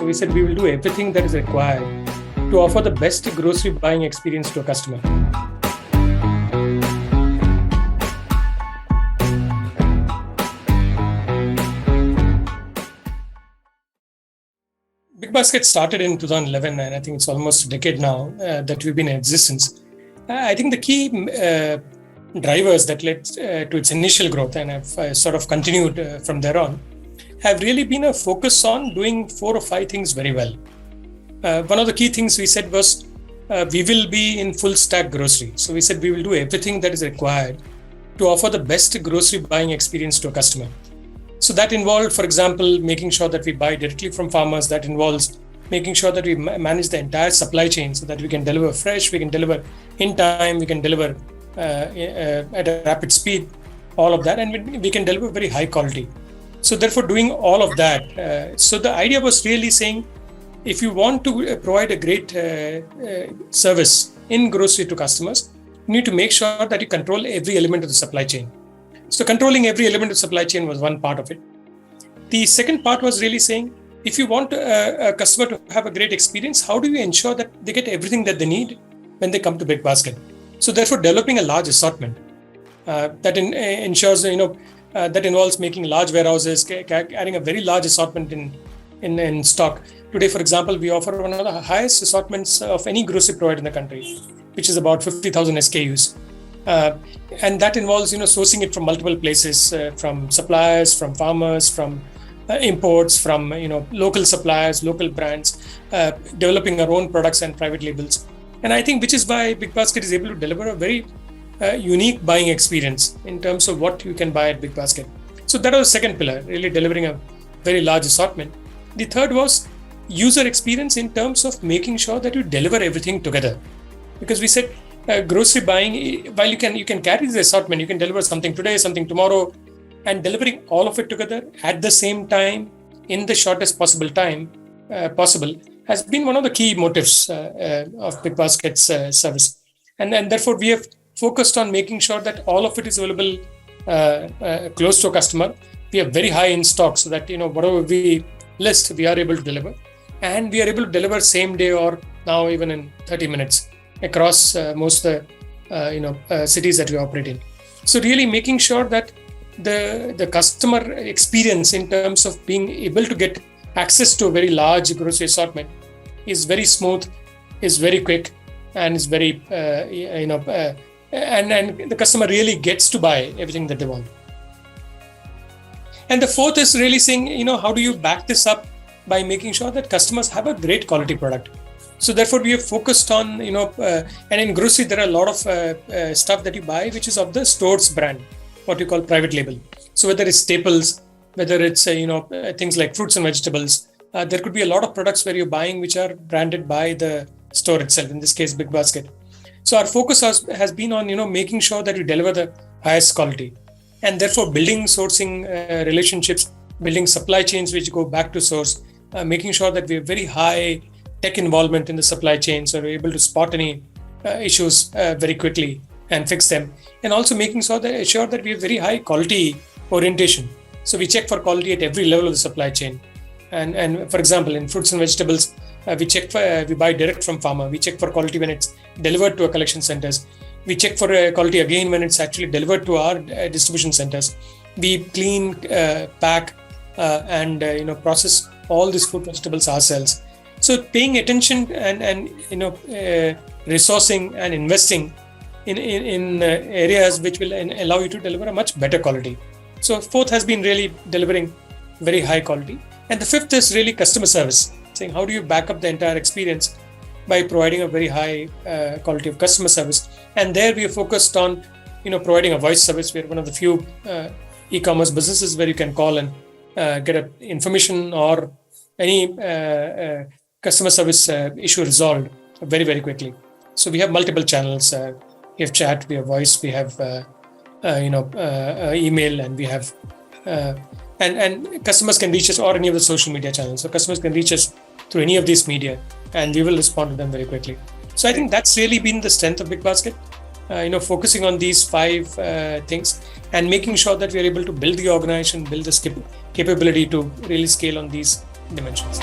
we said we will do everything that is required to offer the best grocery buying experience to a customer. BigBasket started in 2011, and I think it's almost a decade now that we've been in existence. I think the key drivers that led to its initial growth, and have sort of continued from there on, have really been a focus on doing 4 or 5 things very well. One of the key things we said was we will be in full stack grocery. So we said we will do everything that is required to offer the best grocery buying experience to a customer. So that involved, for example, making sure that we buy directly from farmers. That involves making sure that we manage the entire supply chain so that we can deliver fresh, we can deliver in time, we can deliver at a rapid speed, all of that, and we can deliver very high quality. So therefore, doing all of that. So the idea was really saying, if you want to provide a great service in grocery to customers, you need to make sure that you control every element of the supply chain. So controlling every element of the supply chain was one part of it. The second part was really saying, if you want a customer to have a great experience, how do you ensure that they get everything that they need when they come to BigBasket? So therefore, developing a large assortment that ensures, that involves making large warehouses, adding a very large assortment in stock. Today, for example, we offer one of the highest assortments of any grocery provider in the country, which is about 50,000 SKUs. And that involves, sourcing it from multiple places, from suppliers, from farmers, from imports, from, local suppliers, local brands, developing our own products and private labels. And I think which is why BigBasket is able to deliver a very unique buying experience in terms of what you can buy at BigBasket. So that was the second pillar, really delivering a very large assortment. The third was user experience in terms of making sure that you deliver everything together. Because we said grocery buying, while you can carry the assortment, you can deliver something today, something tomorrow, and delivering all of it together at the same time in the shortest possible time possible has been one of the key motives of BigBasket's service. And therefore, we have focused on making sure that all of it is available close to a customer. We are very high in stock so that, whatever we list, we are able to deliver. And we are able to deliver same day or now even in 30 minutes across most of the cities that we operate in. So really making sure that the customer experience in terms of being able to get access to a very large grocery assortment is very smooth, is very quick, and is very, and the customer really gets to buy everything that they want. And the fourth is really saying, how do you back this up by making sure that customers have a great quality product? So therefore, we have focused on, and in grocery, there are a lot of stuff that you buy, which is of the store's brand, what you call private label. So whether it's staples, whether it's, things like fruits and vegetables, there could be a lot of products where you're buying which are branded by the store itself, in this case, BigBasket. So our focus has been on, making sure that we deliver the highest quality, and therefore building sourcing relationships, building supply chains which go back to source, making sure that we have very high tech involvement in the supply chain, so we're able to spot any issues very quickly and fix them, and also making sure that we have very high quality orientation. So we check for quality at every level of the supply chain. And for example, in fruits and vegetables, we buy direct from farmer. We check for quality when it's delivered to our collection centers. We check for quality again when it's actually delivered to our distribution centers. We clean, pack, and process all these fruit vegetables ourselves. So paying attention and resourcing and investing in areas which will allow you to deliver a much better quality. So fourth has been really delivering very high quality. And the fifth is really customer service, saying how do you back up the entire experience by providing a very high quality of customer service. And there we are focused on providing a voice service. We're one of the few e-commerce businesses where you can call and get information or any customer service issue resolved very, very quickly. So we have multiple channels. We have chat, we have voice, we have email, and we have and customers can reach us or any of the social media channels. So customers can reach us through any of these media, and we will respond to them very quickly. So I think that's really been the strength of BigBasket. Focusing on these 5 things and making sure that we are able to build the organization, build the capability to really scale on these dimensions.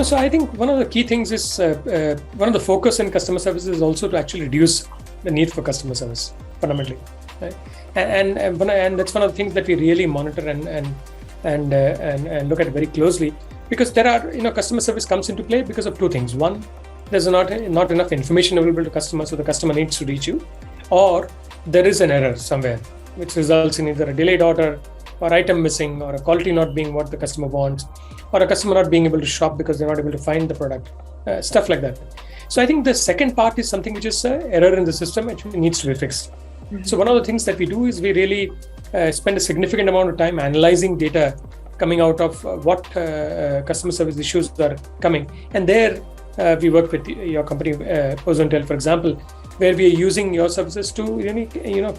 So I think one of the key things is one of the focus in customer service is also to actually reduce the need for customer service fundamentally, right? And that's one of the things that we really monitor and look at very closely, because there are, customer service comes into play because of two things. One, there's not enough information available to customers, so the customer needs to reach you, or there is an error somewhere which results in either a delayed order or item missing or a quality not being what the customer wants, or a customer not being able to shop because they're not able to find the product, stuff like that. So I think the second part is something which is error in the system which needs to be fixed. Mm-hmm. So one of the things that we do is we really spend a significant amount of time analyzing data coming out of what customer service issues are coming. And there we work with your company, Ozonetel, for example, where we are using your services to really,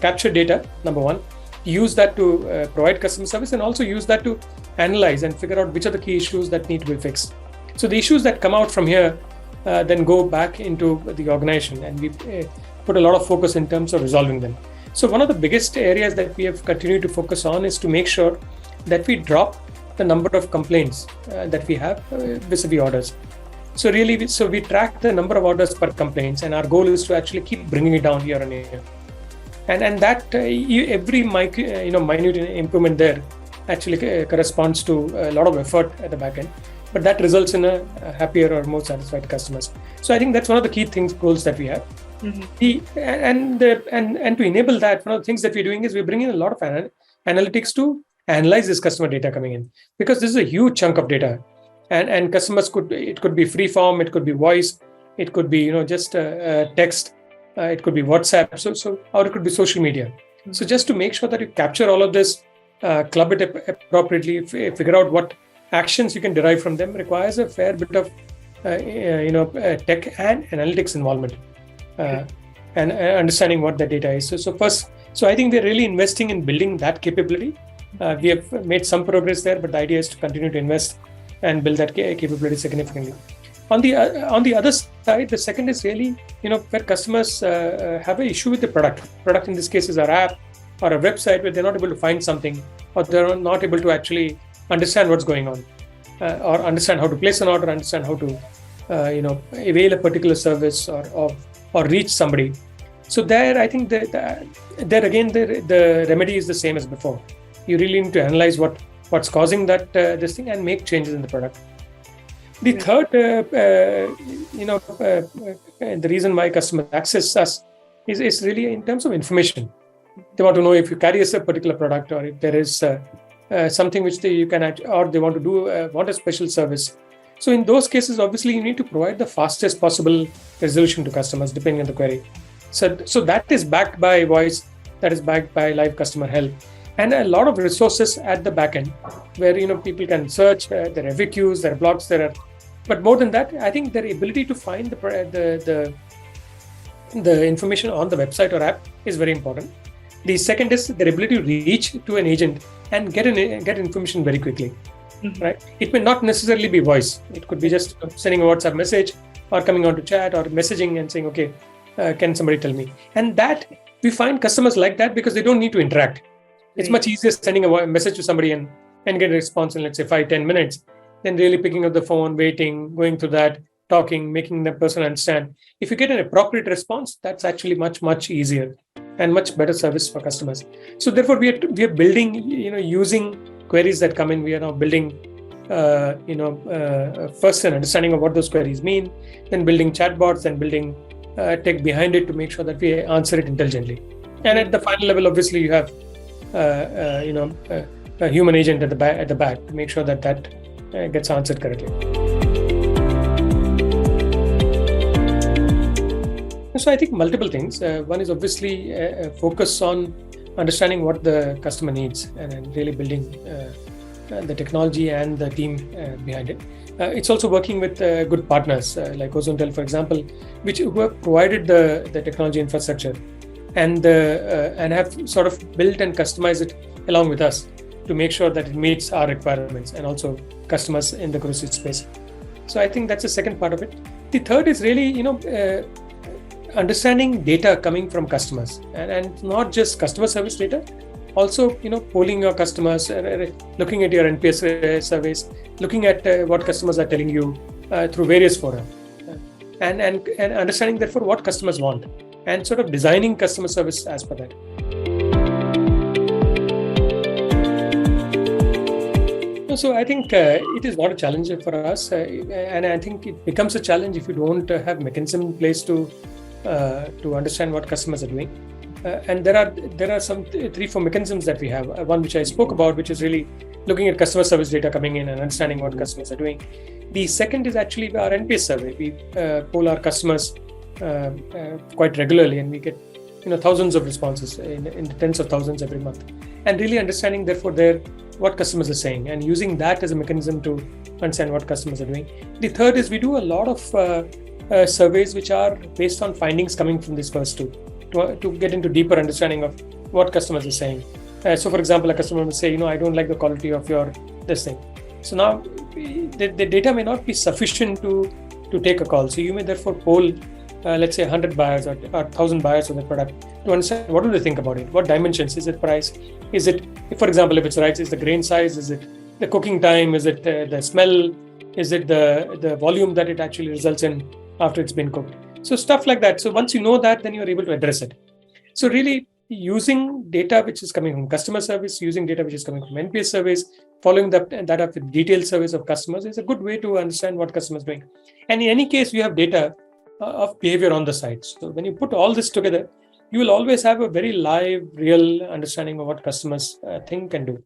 capture data, number one, use that to provide customer service, and also use that to analyze and figure out which are the key issues that need to be fixed. So the issues that come out from here then go back into the organization, and we put a lot of focus in terms of resolving them. So one of the biggest areas that we have continued to focus on is to make sure that we drop the number of complaints that we have vis-a-vis orders. So really, we track the number of orders per complaints, and our goal is to actually keep bringing it down year on year. And that every minute improvement there actually corresponds to a lot of effort at the back end, but that results in a happier or more satisfied customers. So I think that's one of the key goals that we have. Mm-hmm. And to enable that, one of the things that we're doing is we're bringing in a lot of analytics to analyze this customer data coming in, because this is a huge chunk of data, and customers it could be free form, it could be voice, it could be just text, it could be WhatsApp, so or it could be social media. Mm-hmm. So just to make sure that you capture all of this, club it appropriately, figure out what actions you can derive from them, requires a fair bit of tech and analytics involvement, and understanding what the data is. So I think we're really investing in building that capability. We have made some progress there, but the idea is to continue to invest and build that capability significantly. On the other side, the second is really, where customers have an issue with the product. Product in this case is our app or a website, where they're not able to find something, or they're not able to actually understand what's going on, or understand how to place an order, understand how to, avail a particular service or reach somebody. So there, I think that there again, the remedy is the same as before. You really need to analyze what's causing that this thing and make changes in the product. The third, the reason why customers access us is really in terms of information. They want to know if you carry a particular product, or if there is something which you can, or they want to do want a special service. So in those cases, obviously, you need to provide the fastest possible resolution to customers depending on the query. So that is backed by voice, that is backed by live customer help, and a lot of resources at the back end where people can search. There are FAQs, there are blogs, but more than that, I think their ability to find the information on the website or app is very important. The second is their ability to reach to an agent and get information very quickly. Mm-hmm. Right? It may not necessarily be voice. It could be just sending a WhatsApp message, or coming on to chat, or messaging and saying, okay, can somebody tell me? And that we find customers like that because they don't need to interact. It's much easier sending a message to somebody and get a response in, let's say, 5-10 minutes, than really picking up the phone, waiting, going through that, talking, making the person understand. If you get an appropriate response, that's actually much, much easier and much better service for customers. So therefore, we are building, using queries that come in. We are now building, first an understanding of what those queries mean, then building chatbots, and building tech behind it to make sure that we answer it intelligently. And at the final level, obviously, you have a human agent at the back to make sure that gets answered correctly. So I think multiple things. One is obviously focus on understanding what the customer needs, and really building the technology and the team behind it. It's also working with good partners like Ozonetel, for example, who have provided the technology infrastructure and have sort of built and customized it along with us to make sure that it meets our requirements, and also customers in the grocery space. So I think that's the second part of it. The third is really, understanding data coming from customers, and not just customer service data, also, polling your customers, looking at your NPS surveys, looking at what customers are telling you, through various fora, and understanding therefore what customers want, and sort of designing customer service as per that. So I think it is not a challenge for us, and I think it becomes a challenge if you don't have mechanism in place to understand what customers are doing. And there are some 3-4 mechanisms that we have. One which I spoke about, which is really looking at customer service data coming in and understanding what customers are doing. The second is actually our NPS survey. We poll our customers quite regularly, and we get thousands of responses in the tens of thousands every month, and really understanding therefore what customers are saying and using that as a mechanism to understand what customers are doing. The third is we do a lot of surveys which are based on findings coming from these first two to get into deeper understanding of what customers are saying. So for example, a customer will say, I don't like the quality of your this thing. So now the data may not be sufficient to take a call. So you may therefore poll let's say 100 buyers or 1,000 buyers of the product to understand what do they think about it, what dimensions, is it price, is it, for example, if it's rice, is the grain size, is it the cooking time, is it the smell, is it the volume that it actually results in after it's been cooked. So stuff like that. So once you know that, then you're able to address it. So really using data which is coming from customer service, using data which is coming from NPS surveys, following that up with detailed surveys of customers is a good way to understand what customers are doing. And in any case, you have data of behavior on the site. So when you put all this together, you will always have a very live, real understanding of what customers think and do.